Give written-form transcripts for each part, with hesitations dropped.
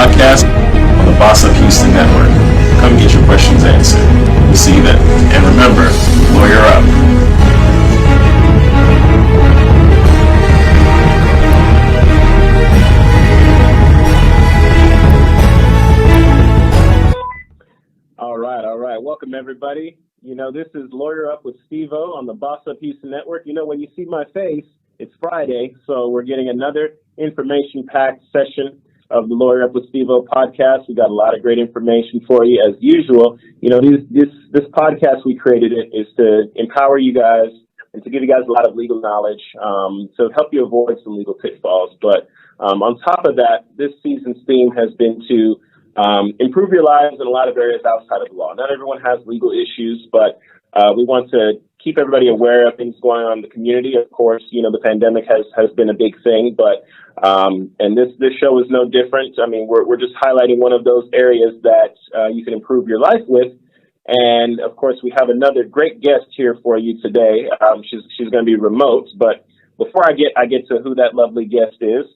podcast on the Boss Up Houston Network. Come get your questions answered. We'll see you then. And remember, lawyer up. All right. Welcome, everybody. You know, this is Lawyer Up with Steve-O on the Boss Up Houston Network. You know, when you see my face, it's Friday, so we're getting another information-packed session of the Lawyer Up with Steve-O podcast. We got a lot of great information for you, as usual. You know, this podcast we created is to empower you guys and to give you guys a lot of legal knowledge, to help you avoid some legal pitfalls. But on top of that, this season's theme has been to improve your lives in a lot of areas outside of the law. Not everyone has legal issues, but we want to keep everybody aware of things going on in the community. Of course, you know, the pandemic has been a big thing, but and this show is no different. I mean, we're just highlighting one of those areas that you can improve your life with. And of course, we have another great guest here for you today. She's going to be remote, but before I get to who that lovely guest is,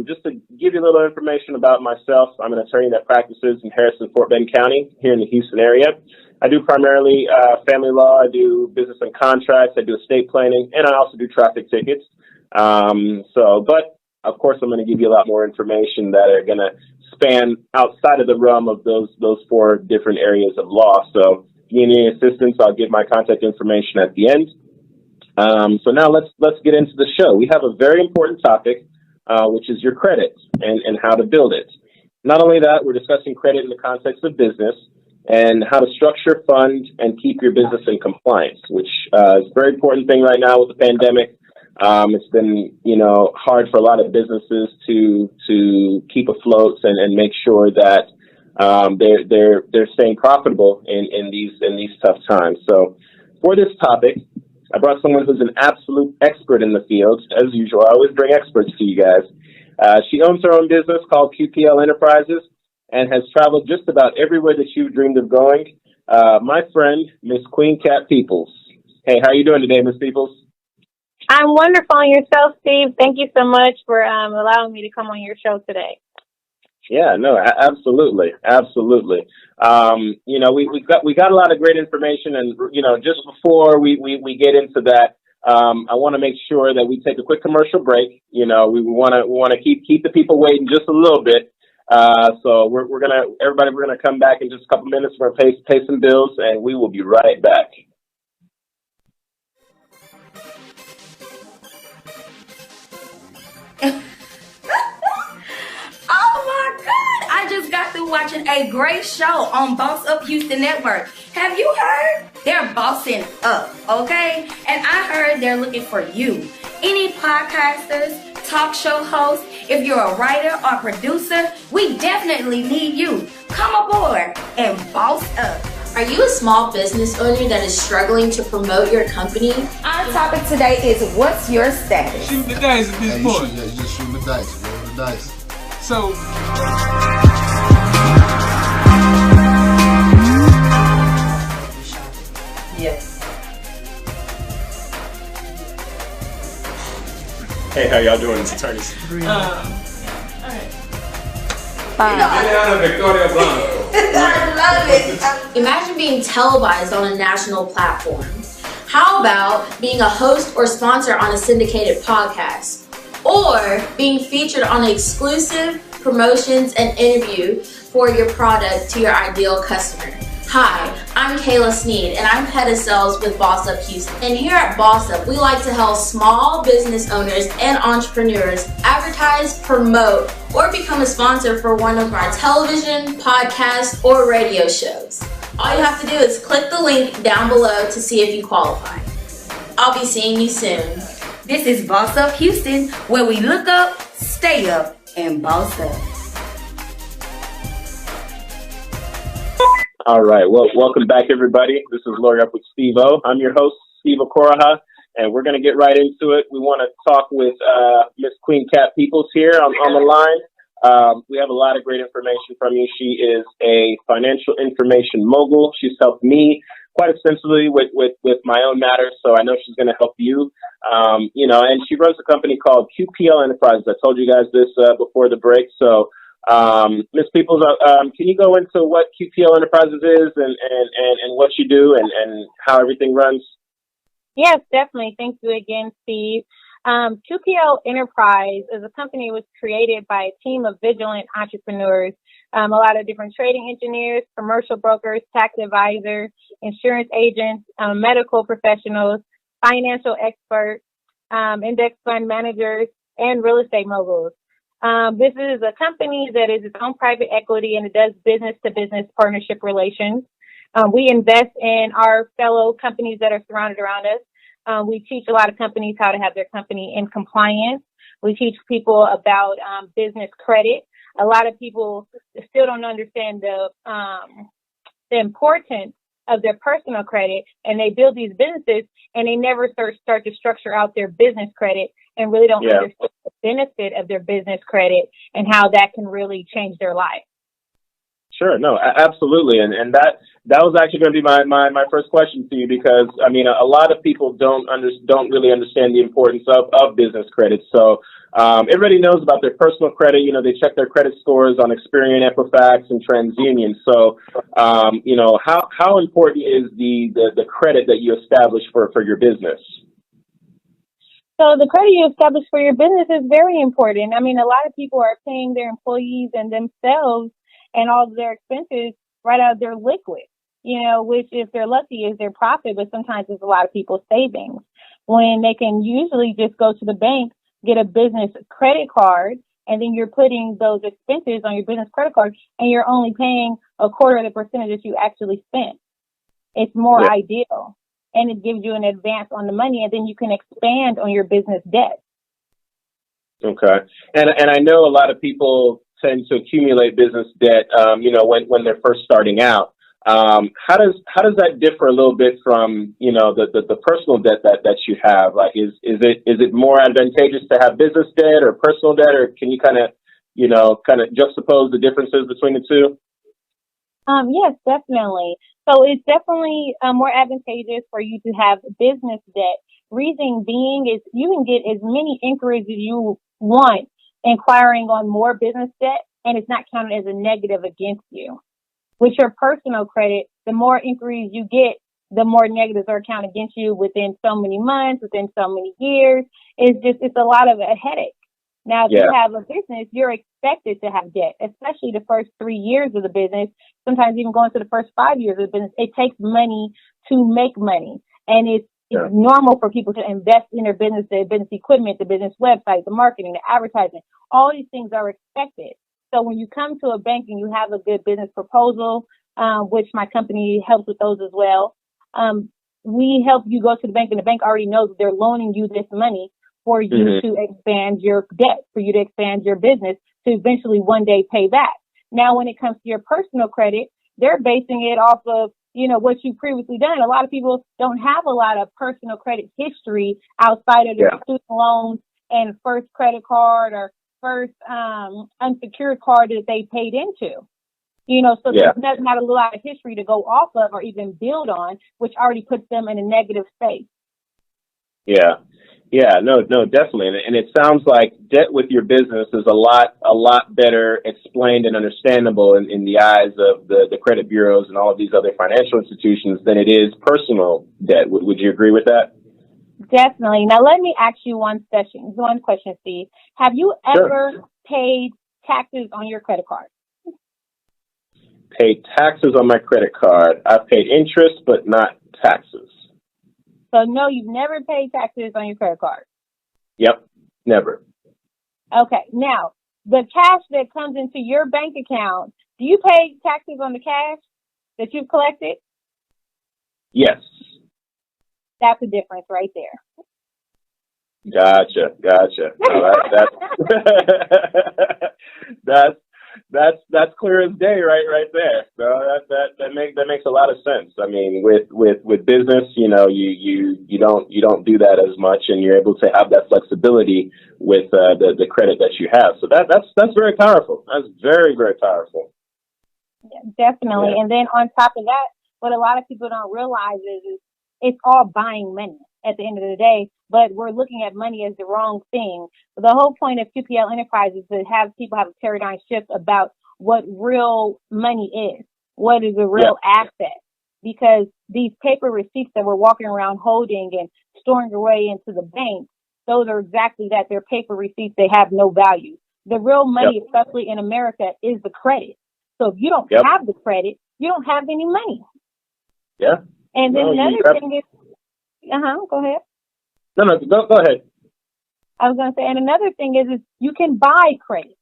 just to give you a little information about myself, I'm an attorney that practices in Harrison-Fort Bend County here in the Houston area. I do primarily family law. I do business and contracts. I do estate planning, and I also do traffic tickets. But of course, I'm going to give you a lot more information that are going to span outside of the realm of those four different areas of law. So if you need any assistance, I'll give my contact information at the end. So now let's get into the show. We have a very important topic, which is your credit and how to build it. Not only that, we're discussing credit in the context of business and how to structure, fund, and keep your business in compliance, which is a very important thing right now with the pandemic. It's been, you know, hard for a lot of businesses to keep afloat and make sure that they're staying profitable in these tough times. So for this topic, I brought someone who's an absolute expert in the field. As usual, I always bring experts to you guys. She owns her own business called QPL Enterprises and has traveled just about everywhere that you've dreamed of going. My friend, Miss Queen Cat Peoples. Hey, how are you doing today, Miss Peoples? I'm wonderful. And yourself, Steve? Thank you so much for allowing me to come on your show today. Yeah, no, absolutely. You know, we got a lot of great information, and you know, just before we get into that, I want to make sure that we take a quick commercial break. You know, we want to keep the people waiting just a little bit. So we're gonna come back in just a couple minutes. We're gonna pay some bills, and we will be right back. I just got through watching a great show on Boss Up Houston Network. Have you heard? They're bossing up, okay? And I heard they're looking for you. Any podcasters, talk show hosts, if you're a writer or producer, we definitely need you. Come aboard and boss up. Are you a small business owner that is struggling to promote your company? Our topic today is, what's your status? Shoot the dice at this point. You just shoot the dice. Roll the dice. So, yes. Hey, how y'all doing? It's attorneys. I love it. Imagine being televised on a national platform. How about being a host or sponsor on a syndicated podcast? Or being featured on exclusive promotions and interview for your product to your ideal customer? Hi, I'm Kayla Sneed, and I'm head of sales with Boss Up Houston. And here at Boss Up, we like to help small business owners and entrepreneurs advertise, promote, or become a sponsor for one of our television, podcast, or radio shows. All you have to do is click the link down below to see if you qualify. I'll be seeing you soon. This is Boss Up Houston, where we look up, stay up, and boss up. All right. Well, welcome back, everybody. This is Lawyer Up with Steve-O. I'm your host, Steve Okoraha, and we're going to get right into it. We want to talk with Miss Queen Cat Peoples here on the line. We have a lot of great information from you. She is a financial information mogul. She's helped me quite extensively with my own matters, so I know she's going to help you. You know, and she runs a company called QPL Enterprises. I told you guys this before the break, so Ms. Peoples, can you go into what QPL Enterprises is and what you do and how everything runs? Yes, definitely. Thank you again, Steve. QPL Enterprise is a company that was created by a team of vigilant entrepreneurs, a lot of different trading engineers, commercial brokers, tax advisors, insurance agents, medical professionals, financial experts, index fund managers, and real estate moguls. This is a company that is its own private equity and it does business-to-business partnership relations. We invest in our fellow companies that are surrounded around us. We teach a lot of companies how to have their company in compliance. We teach people about business credit. A lot of people still don't understand the importance of their personal credit, and they build these businesses and they never start to structure out their business credit and really don't understand the benefit of their business credit and how that can really change their life. Sure. No, absolutely. And that was actually going to be my first question to you, because I mean, a lot of people don't really understand the importance of business credit. So everybody knows about their personal credit. You know, they check their credit scores on Experian, Equifax, and TransUnion. So you know, how important is the credit that you establish for your business? So the credit you establish for your business is very important. I mean, a lot of people are paying their employees and themselves and all of their expenses right out of their liquid, you know, which if they're lucky is their profit, but sometimes it's a lot of people's savings, when they can usually just go to the bank, get a business credit card, and then you're putting those expenses on your business credit card and you're only paying a quarter of the percentage that you actually spent. It's more ideal, and it gives you an advance on the money, and then you can expand on your business debt. Okay. And I know a lot of people tend to accumulate business debt, you know, when they're first starting out. How does that differ a little bit from, you know, the personal debt that you have? Like, is it more advantageous to have business debt or personal debt, or can you kind of juxtapose the differences between the two? Yes, definitely. So it's definitely more advantageous for you to have business debt. Reason being is you can get as many inquiries as you want inquiring on more business debt, and it's not counted as a negative against you. With your personal credit, the more inquiries you get, the more negatives are counted against you within so many months, within so many years. It's a lot of a headache. Now, if you have a business, you're expected to have debt, especially the first 3 years of the business, sometimes even going to the first 5 years of the business. It takes money to make money. And it's normal for people to invest in their business equipment, the business website, the marketing, the advertising. All these things are expected. So when you come to a bank and you have a good business proposal, which my company helps with those as well, we help you go to the bank, and the bank already knows that they're loaning you this money for you to expand your debt, for you to expand your business to eventually one day pay back. Now, when it comes to your personal credit, they're basing it off of, you know, what you've previously done. A lot of people don't have a lot of personal credit history outside of their student loans and first credit card or first unsecured card that they paid into. You know, so there's not a lot of history to go off of or even build on, which already puts them in a negative space. No, definitely. And it sounds like debt with your business is a lot better explained and understandable in the eyes of the credit bureaus and all of these other financial institutions than it is personal debt. Would you agree with that? Definitely. Now, let me ask you one question, Steve. Have you ever paid taxes on your credit card? Paid taxes on my credit card. I've paid interest, but not taxes. So, no, you've never paid taxes on your credit card? Yep, never. Okay. Now, the cash that comes into your bank account, do you pay taxes on the cash that you've collected? Yes. That's the difference right there. Gotcha. No, that's clear as day, right there. So that makes a lot of sense. I mean, with business, you know, you don't do that as much, and you're able to have that flexibility with the credit that you have. So that's very powerful. That's very, very powerful. Yeah, definitely. Yeah. And then on top of that, what a lot of people don't realize is it's all buying money. at the end of the day, but we're looking at money as the wrong thing. The whole point of QPL Enterprise is to have people have a paradigm shift about what real money is, what is a real asset, because these paper receipts that we're walking around holding and storing away into the bank, those are exactly that. They're paper receipts. They have no value. The real money, especially in America, is the credit. So if you don't have the credit, you don't have any money. Yeah. And then another thing is, go ahead. No, go ahead. I was going to say, and another thing is you can buy credit.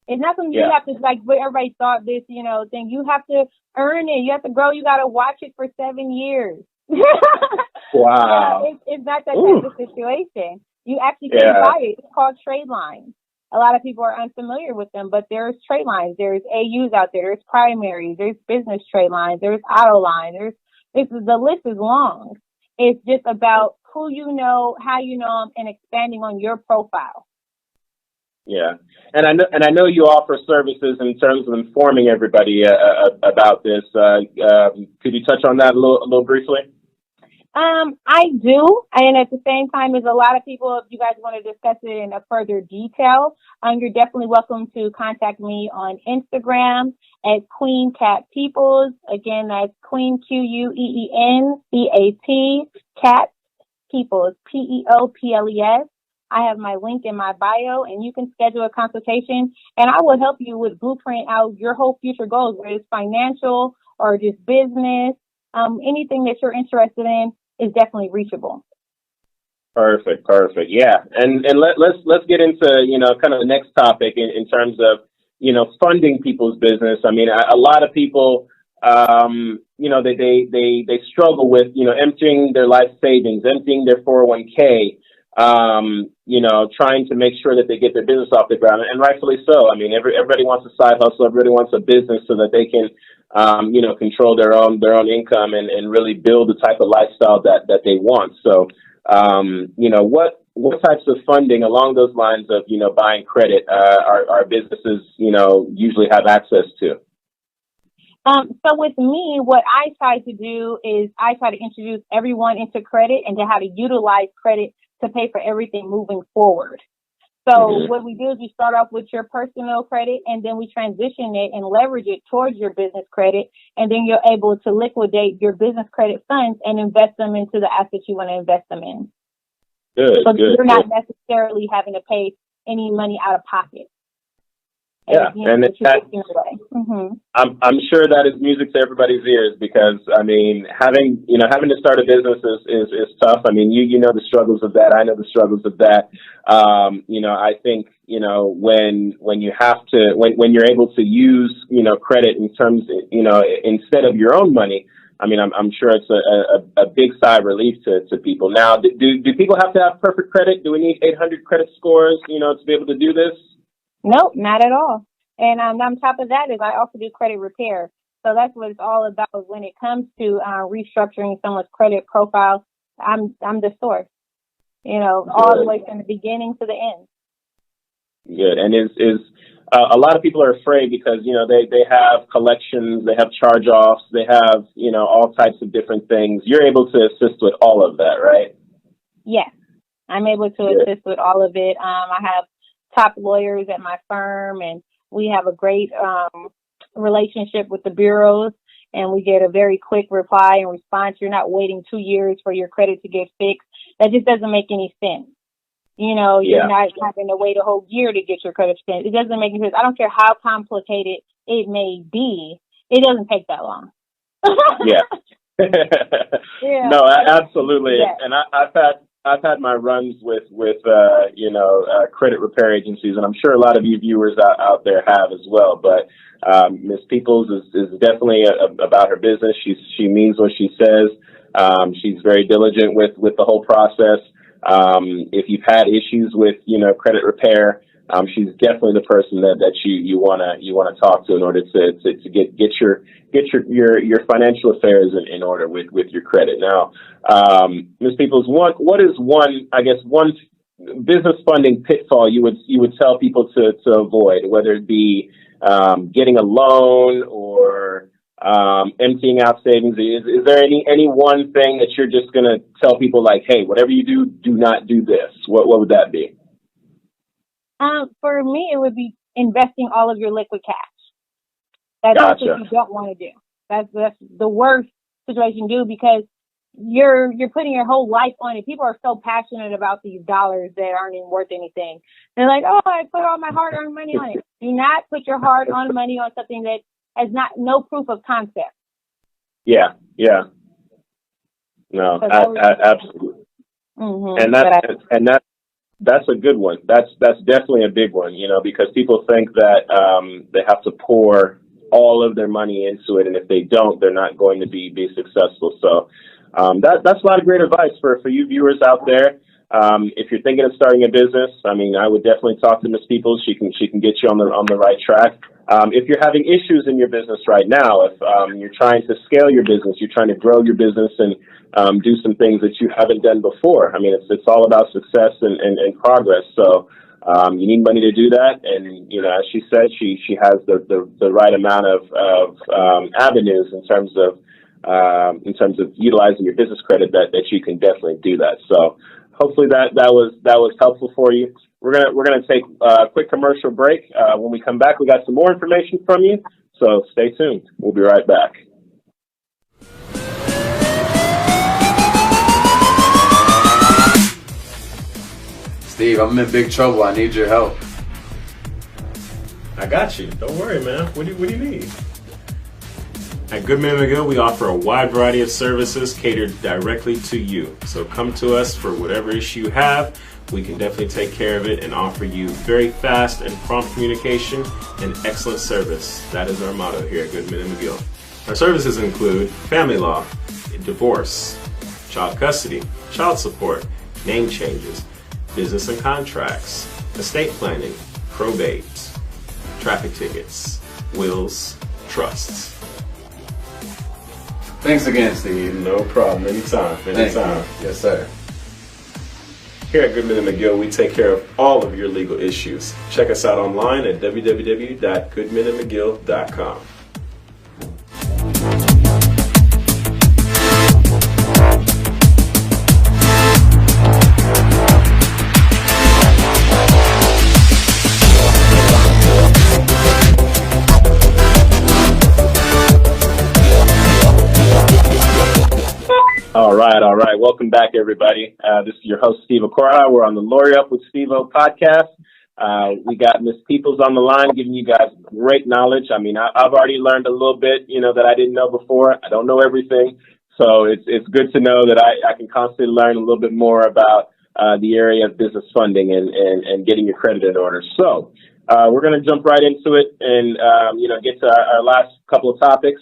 It's not something you have to, like, everybody thought this, thing. You have to earn it. You have to grow. You got to watch it for 7 years. Wow. It's not that type of situation. You actually can buy it. It's called trade lines. A lot of people are unfamiliar with them, but there's trade lines. There's AUs out there. There's primaries. There's business trade lines. There's auto lines. The list is long. It's just about who you know, how you know them, and expanding on your profile. Yeah, and I know you offer services in terms of informing everybody about this. Could you touch on that a little briefly? I do, and at the same time, as a lot of people, if you guys want to discuss it in a further detail, you're definitely welcome to contact me on Instagram at Queen Cat Peoples. Again, that's Queen QUEENCAT Cat Peoples, PEOPLES. I have my link in my bio, and you can schedule a consultation, and I will help you with blueprint out your whole future goals, whether it's financial or just business. Anything that you're interested in is definitely reachable. Perfect. Yeah. And let's get into, kind of the next topic in terms of, funding people's business. I mean, a lot of people, they struggle with, emptying their life savings, emptying their 401k, trying to make sure that they get their business off the ground, and rightfully so. I mean, everybody wants a side hustle. Everybody wants a business so that they can, control their own income and really build the type of lifestyle that they want. So, what types of funding along those lines of, buying credit, our businesses, usually have access to? So with me, what I try to do is I try to introduce everyone into credit and to how to utilize credit to pay for everything moving forward. So what we do is we start off with your personal credit, and then we transition it and leverage it towards your business credit. And then you're able to liquidate your business credit funds and invest them into the assets you want to invest them in. So you're not necessarily having to pay any money out of pocket. Yeah, and I'm sure that is music to everybody's ears, because I mean, having to start a business is tough. I mean, you know the struggles of that. I know the struggles of that. I think when you have to when you're able to use credit in terms instead of your own money. I mean, I'm sure it's a big sigh of relief to people. Now, do people have to have perfect credit? Do we need 800 credit scores to be able to do this? Nope, not at all. And on top of that is I also do credit repair. So that's what it's all about when it comes to restructuring someone's credit profile. I'm the source, all the way from the beginning to the end. Good. And is a lot of people are afraid because, they have collections, they have charge-offs, they have, all types of different things. You're able to assist with all of that, right? Yes, I'm able to assist with all of it. I have top lawyers at my firm, and we have a great relationship with the bureaus, and we get a very quick reply and response. You're not waiting 2 years for your credit to get fixed. That just doesn't make any sense. You're not having to wait a whole year to get your credit fixed. It doesn't make any sense. I don't care how complicated it may be. It doesn't take that long. Yeah. No, absolutely. Yeah. And I've had my runs with credit repair agencies, and I'm sure a lot of you viewers out there have as well. But Ms. Peoples is definitely about her business. She means what she says. She's very diligent with the whole process. If you've had issues with credit repair, she's definitely the person that you wanna talk to in order to get your financial affairs in order with your credit. Now, Ms. Peoples, what is one business funding pitfall you would tell people to avoid, whether it be getting a loan or emptying out savings. Is there any one thing that you're just going to tell people like, hey, whatever you do, do not do this? What would that be? For me, it would be investing all of your liquid cash. That's Gotcha. what you don't want to do. That's the worst situation to do, because you're putting your whole life on it. People are so passionate about these dollars that aren't even worth anything. They're like, oh, I put all my hard-earned money on it. Do not put your hard-earned money on something that has no proof of concept. Yeah. No, absolutely. Mm-hmm. And that's a good one. That's definitely a big one, because people think that they have to pour all of their money into it, and if they don't, they're not going to be successful. So that's a lot of great advice for you viewers out there. If you're thinking of starting a business, I would definitely talk to Ms. Peoples. She can get you on the right track. If you're having issues in your business right now, if you're trying to scale your business, you're trying to grow your business and do some things that you haven't done before. It's all about success and progress. So you need money to do that, and as she said, she has the right amount of avenues in terms of utilizing your business credit that you can definitely do that. So hopefully that was helpful for you. We're gonna take a quick commercial break. When we come back, we got some more information from you. So stay tuned. We'll be right back. Steve, I'm in big trouble. I need your help. I got you. Don't worry, man. What do you need? At Goodman & McGill, we offer a wide variety of services catered directly to you. So come to us for whatever issue you have. We can definitely take care of it and offer you very fast and prompt communication and excellent service. That is our motto here at Goodman & McGill. Our services include family law, divorce, child custody, child support, name changes, business and contracts, estate planning, probate, traffic tickets, wills, trusts. Thanks again, Steve. No problem. Anytime. Yes, sir. Here at Goodman & McGill, we take care of all of your legal issues. Check us out online at www.goodmanandmcgill.com. All right. Welcome back, everybody. This is your host, Steve Okora. We're on the Lawyer Up with Steve-O podcast. We got Ms. Peoples on the line giving you guys great knowledge. I've already learned a little bit, that I didn't know before. I don't know everything. So it's good to know that I can constantly learn a little bit more about the area of business funding and getting your credit in order. So we're going to jump right into it and, get to our last couple of topics.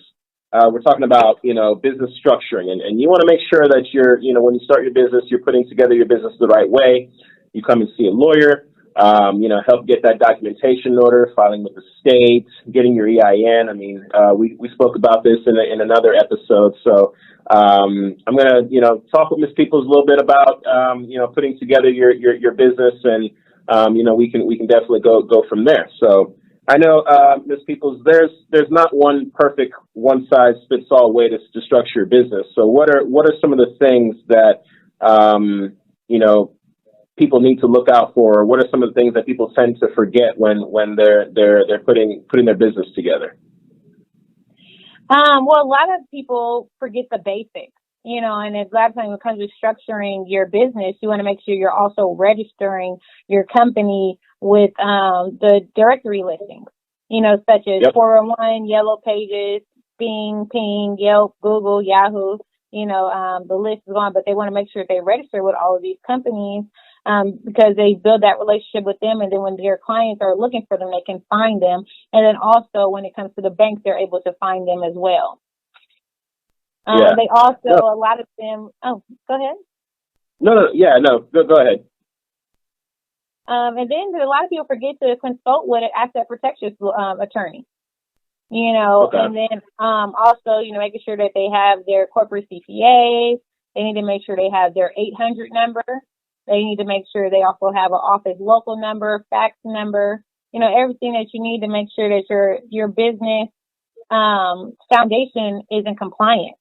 We're talking about, business structuring, and you want to make sure that you're, when you start your business, you're putting together your business the right way. You come and see a lawyer, help get that documentation in order, filing with the state, getting your EIN. We spoke about this in another episode. So I'm going to, talk with Ms. Peoples a little bit about, putting together your business, and, we can definitely go from there. So I know, Ms. Peoples, there's not one perfect one-size-fits-all way to structure your business. So what are some of the things that people need to look out for? What are some of the things that people tend to forget when they're putting their business together? Well, a lot of people forget the basics, and a lot of times when it comes to structuring your business, you want to make sure you're also registering your company with the directory listings, such as 401, Yellow Pages, Bing, Ping, Yelp, Google, Yahoo. The list is on, but they want to make sure they register with all of these companies because they build that relationship with them, and then when their clients are looking for them, they can find them. And then also when it comes to the bank, they're able to find them as well. They also, a lot of them, go ahead. No, go ahead. And then a lot of people forget to consult with an asset protection attorney, and then also, making sure that they have their corporate CPA. They need to make sure they have their 800 number. They need to make sure they also have an office local number, fax number, everything that you need to make sure that your business foundation isn't compliant,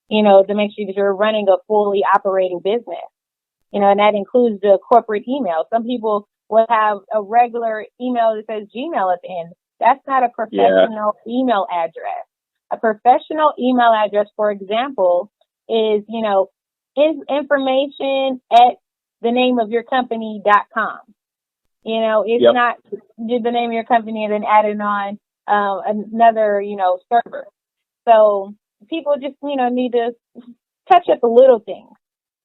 to make sure that you're running a fully operating business, and that includes the corporate email. Some people will have a regular email that says Gmail at the end. That's not a professional email address. A professional email address, for example, is information at the name of your company.com. It's not the name of your company and then adding on another, server. So people just, need to touch up the little things.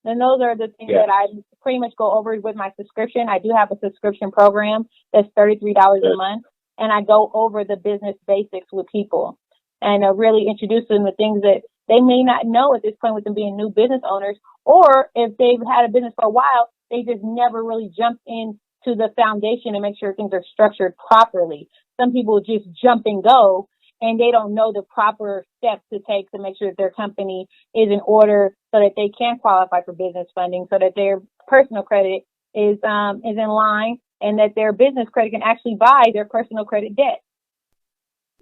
And those are the things that I pretty much go over with my subscription. I do have a subscription program that's $33 a month, and I go over the business basics with people and really introduce them to things that they may not know at this point with them being new business owners, or if they've had a business for a while, they just never really jumped into the foundation and make sure things are structured properly. Some people just jump and go, and they don't know the proper steps to take to make sure that their company is in order so that they can qualify for business funding, so that their personal credit is in line, and that their business credit can actually buy their personal credit debt.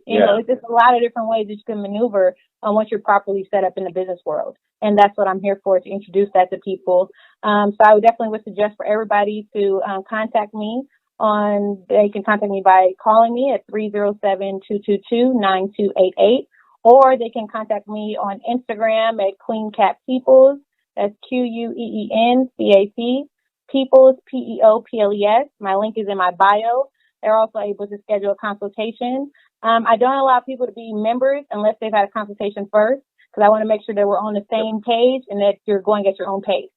It's just a lot of different ways that you can maneuver once you're properly set up in the business world. And that's what I'm here for, to introduce that to people. So I would definitely suggest for everybody to contact me. They can contact me by calling me at 307-222-9288, or they can contact me on Instagram at QueenCatPeoples. That's QUEENCAP, Peoples, PEOPLES. My link is in my bio. They're also able to schedule a consultation. I don't allow people to be members unless they've had a consultation first, because I want to make sure that we're on the same page and that you're going at your own pace.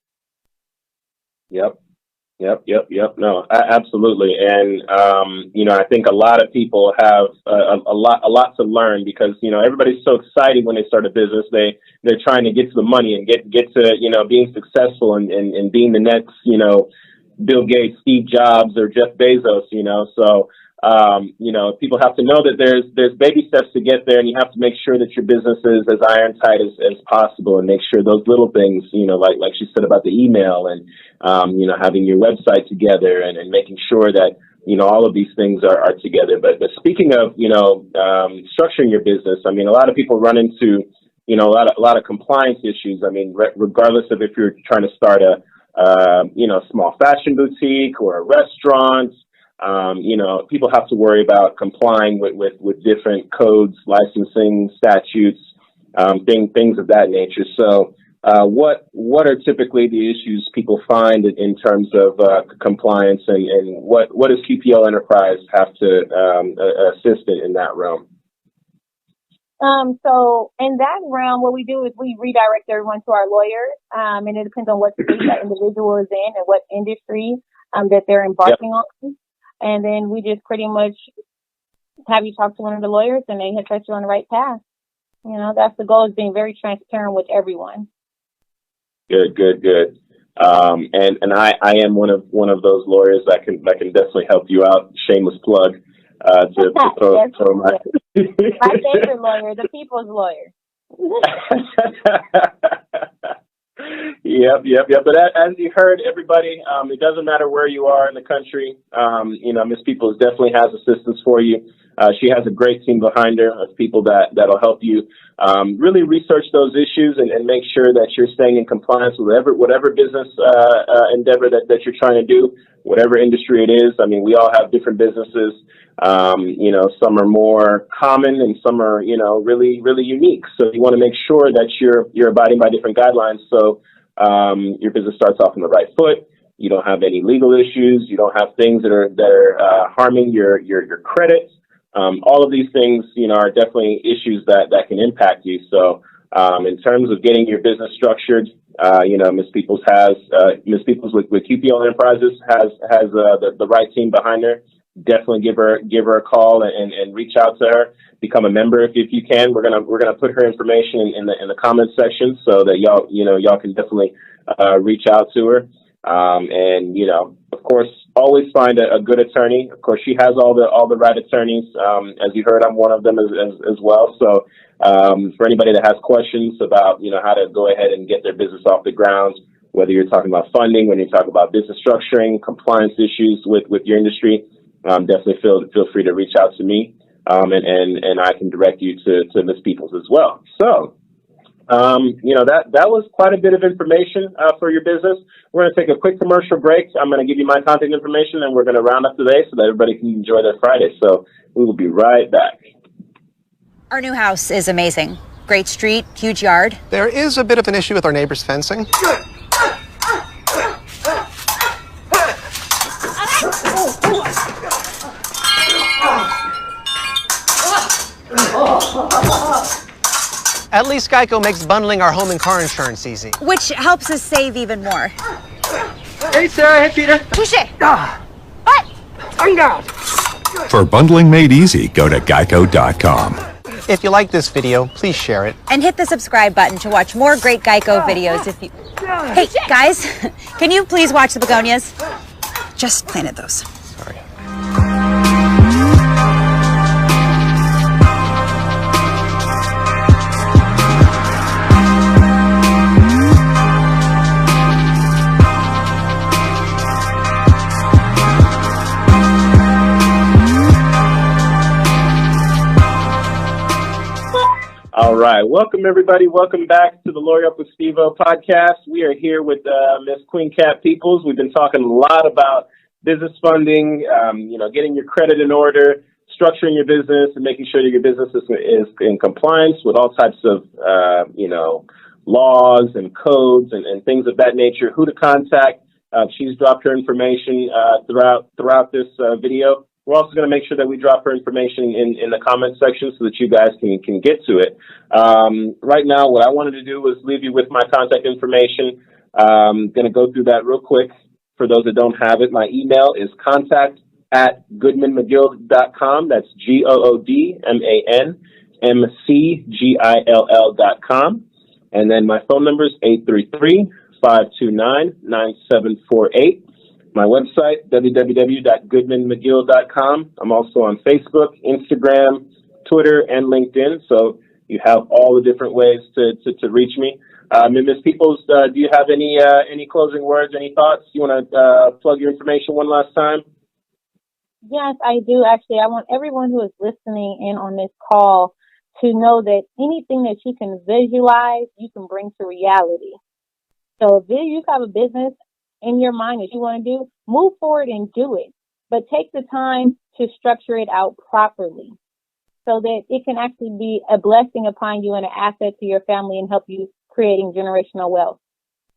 Yep. No, absolutely. And, I think a lot of people have a lot to learn, because, everybody's so excited when they start a business. They're trying to get to the money and get to, being successful and being the next, Bill Gates, Steve Jobs, or Jeff Bezos, so, people have to know that there's baby steps to get there, and you have to make sure that your business is as iron tight as possible, and make sure those little things, like she said about the email and, having your website together and making sure that, all of these things are together. But speaking of, structuring your business, a lot of people run into, a lot of compliance issues. Regardless of if you're trying to start a small fashion boutique or a restaurant, people have to worry about complying with different codes, licensing statutes, things of that nature. So, what are typically the issues people find in terms of compliance, and what does QPL Enterprise have to assist in that realm? So in that realm, what we do is we redirect everyone to our lawyers, and it depends on what state that individual is in and what industry that they're embarking on. And then we just pretty much have you talk to one of the lawyers, and they have set you on the right path. That's the goal, is being very transparent with everyone. Good. And I am one of those lawyers that can definitely help you out. Shameless plug. To throw my favorite lawyer, the people's lawyer. Yep. But as you heard, everybody, it doesn't matter where you are in the country. Ms. Peoples definitely has assistance for you. She has a great team behind her of people that'll help you really research those issues and make sure that you're staying in compliance with whatever business endeavor that you're trying to do, whatever industry it is. We all have different businesses. Some are more common and some are, really, really unique. So you want to make sure that you're abiding by different guidelines. So, your business starts off on the right foot. You don't have any legal issues. You don't have things that are harming your credit. All of these things, are definitely issues that can impact you. So, in terms of getting your business structured, Ms. Peoples with QPL Enterprises has the right team behind her. Definitely give her a call and reach out to her. Become a member if you can. We're gonna put her information in the comments section so that y'all can definitely reach out to her. And of course, always find a good attorney. Of course, she has all the right attorneys. As you heard, I'm one of them as well. So for anybody that has questions about how to go ahead and get their business off the ground, whether you're talking about funding, when you're talking about business structuring, compliance issues with your industry, definitely feel free to reach out to me. and I can direct you to Ms. Peoples as well. So, that was quite a bit of information for your business. We're going to take a quick commercial break. I'm going to give you my contact information, and we're going to round up today so that everybody can enjoy their Friday. So we will be right back. Our new house is amazing. Great street, huge yard. There is a bit of an issue with our neighbor's fencing. At least Geico makes bundling our home and car insurance easy. Which helps us save even more. Hey, Sarah. Hey, Peter. Touché. What? I'm down. For bundling made easy, go to geico.com. If you like this video, please share it. And hit the subscribe button to watch more great Geico videos if you... Hey, guys, can you please watch the begonias? Just planted those. Sorry. All right. Welcome, everybody. Welcome back to the Lawyer Up with Steve-O podcast. We are here with Miss Queen Cat Peoples. We've been talking a lot about business funding, getting your credit in order, structuring your business, and making sure that your business is in compliance with all types of, laws and codes and things of that nature, who to contact. She's dropped her information throughout this video. We're also going to make sure that we drop her information in the comment section so that you guys can get to it. Right now, what I wanted to do was leave you with my contact information. I'm going to go through that real quick. For those that don't have it, my email is contact@goodmanmcgill.com. That's GOODMANMCGILL.com. And then my phone number is 833-529-9748. My website, www.goodmanmcgill.com. I'm also on Facebook, Instagram, Twitter, and LinkedIn. So you have all the different ways to reach me. Ms. Peoples, do you have any closing words, any thoughts? You want to plug your information one last time? Yes, I do. Actually, I want everyone who is listening in on this call to know that anything that you can visualize, you can bring to reality. So if you have a business in your mind that you want to do, move forward and do it. But take the time to structure it out properly so that it can actually be a blessing upon you and an asset to your family and help you creating generational wealth.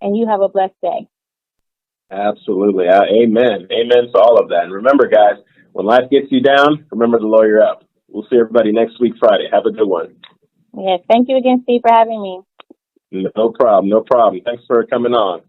And you have a blessed day. Absolutely. Amen. Amen to all of that. And remember, guys, when life gets you down, remember to lawyer up. We'll see everybody next week, Friday. Have a good one. Yes. Thank you again, Steve, for having me. No problem. No problem. Thanks for coming on.